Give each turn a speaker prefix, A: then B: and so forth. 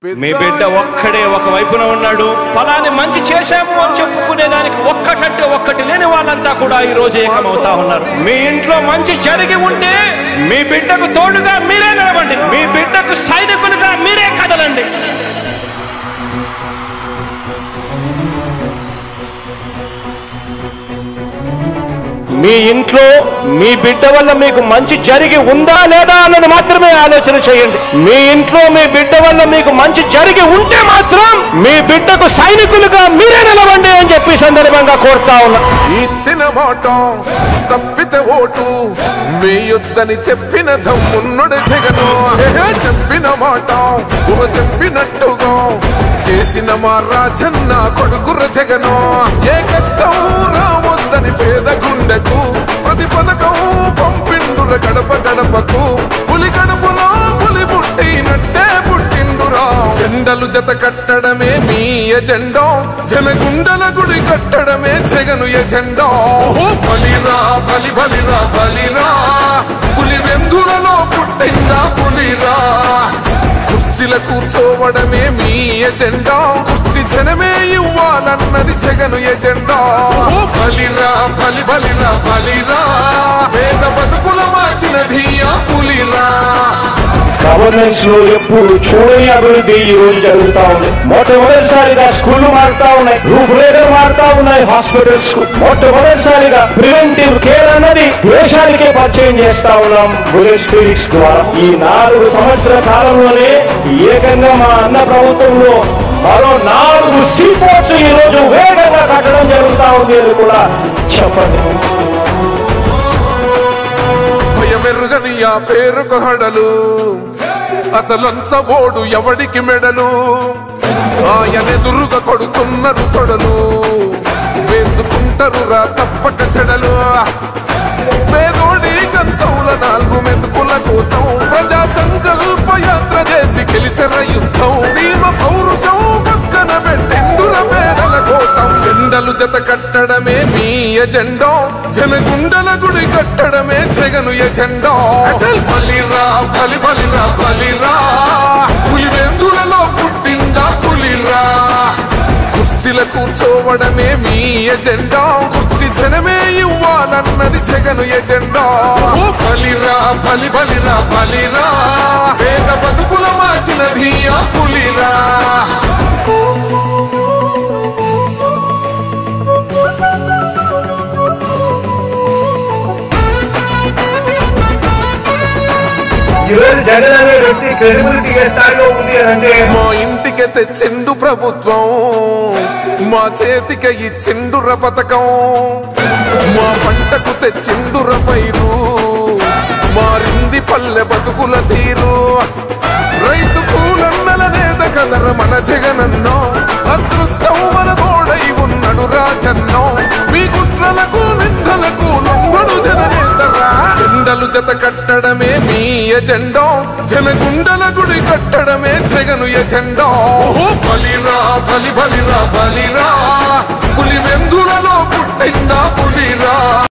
A: మీ బిడ్డ ఒక్కడే ఒక వైపున ఉన్నాడు. ఫలాన్ని మంచి చేశాము అని చెప్పుకునేదానికి ఒక్కటంటే ఒక్కటి లేని వాళ్ళంతా కూడా ఈ రోజు ఏకమవుతా ఉన్నారు. మీ ఇంట్లో మంచి జరిగి ఉంటే మీ బిడ్డకు తోడుగా మీరే నిలవండి. మీ బిడ్డకు సైనికులుగా మీరే కదలండి. మీ ఇంట్లో మీ బిడ్డ వల్ల మీకు మంచి జరిగి ఉందా లేదా అన్నది మాత్రమే ఆలోచన చేయండి. మీ ఇంట్లో మీ బిడ్డ వల్ల మీకు మంచి జరిగి ఉంటే మాత్రం మీ బిడ్డకు సైనికులుగా మీరే నిలవండి అని చెప్పి సందర్భంగా కోరుతా ఉన్నా.
B: ఇచ్చిన మాట తప్పితే ఓటు మీ యుద్ధని చెప్పిన దమ్మున్నడు జగను. చెప్పిన మాట చెప్పినట్టుగా చేసిన మా రాజన్న కొడుకుర జగను. ఏ కష్టం రావద్దని పేద గుండెకు ప్రతి పథకం పంపిండుర గడప గడపకు. పులి గడపలో పులి పుట్టినట్టే పుట్టిండురా. జెండలు జత కట్టడమే మీ ఎజెండా, జనగుండల గుడి కట్టడమే జగను ఎజెండా. బలిరా బలి బలిరా బలిరా, పులి వెందులలో పుట్టిందా పులిరా. కుర్చీల కూర్చోవడమే మీ ఎజెండా, కుర్చీ జనమే ఇవ్వాలన్నది జగను ఎజెండా. బలిరా బలి బలిరా బలిరా, పేద బతుకుల మార్చినది ఆ పులిరా.
A: గవర్నెన్స్ లో ఎప్పుడు చూడని అభివృద్ధి ఈ రోజు జరుగుతా ఉంది. మొట్టమొదటిసారిగా స్కూళ్లు మారుతా ఉన్నాయి, రూపురేఖలు మారుతా ఉన్నాయి. హాస్పిటల్స్ కు మొట్టమొదటిసారిగా ప్రివెంటివ్ కేర్ అన్నది దేశానికే పరిచయం చేస్తా ఉన్నాం బుల్లెట్ క్లినిక్స్ ద్వారా. ఈ 4 సంవత్సరాల కాలంలోనే ఏకంగా మా అన్న ప్రభుత్వంలో మరో 4 సీపోర్ట్స్ ఈ రోజు వేగంగా కట్టడం జరుగుతా ఉంది అని కూడా చెప్పండి.
B: భయమెరుగని ఆ పేరుకు హడలు, అసలంచబోడు ఎవడికి మెడలు. ఆయనెదురుగా కొడుతున్నారు తొడలు, వేసుకుంటారు రా తప్పక చెడలు. పేదోడి కంచంల 4 మెతుకుల కోసం ప్రజా సంకల్ప యాత్ర చేసి గెలిసిన యుద్ధం. సీమ పౌరుషం పక్కన పెట్టిండుర పేదల కోసం. జెండలు జత కట్టడమే మీ ఎజెండా, జనగుండల గుడి కట్టడమే జగను ఎజెండా. బలిరా బలి బలిరా బలిరా, పులి వెందులలో పుట్టిందా పులిరా. కుర్చీల కూర్చోవడమే మీ ఎజెండా, కుర్చీ జనమే ఇవ్వాలన్నది జగను ఎజెండా. బలిరా బలి బలిరా బలిరా, పేద బతుకుల మార్చినది ఆ పులిరా.
A: జగన్ అనే వ్యక్తి క్రెడిబిలిటీ ఏ స్థాయిలో ఉంది అంటే
B: మా ఇంటికి తెచ్చిండు ప్రభుత్వం, మా చేతికి ఇచ్చిండుర పథకం. మా పంటకు తెచ్చిండుర పైరు, మారింది పల్లె బతుకుల తీరు. రైతు కూలన్నల నేత కదర మన జగనన్నో, అదృష్టం మన తోడై ఉన్నడు రాజన్నో. మీ కుట్రలకు నిందలకు లొంగడు జననేతరా. జెండలు జత కట్టడమే మీ ఎజెండా, జనగుండల గుడి కట్టడమే జగను ఎజెండా. బలిరా బలి బలిరా బలిరా, పులి వెందులలో పుట్టిందా పులిరా.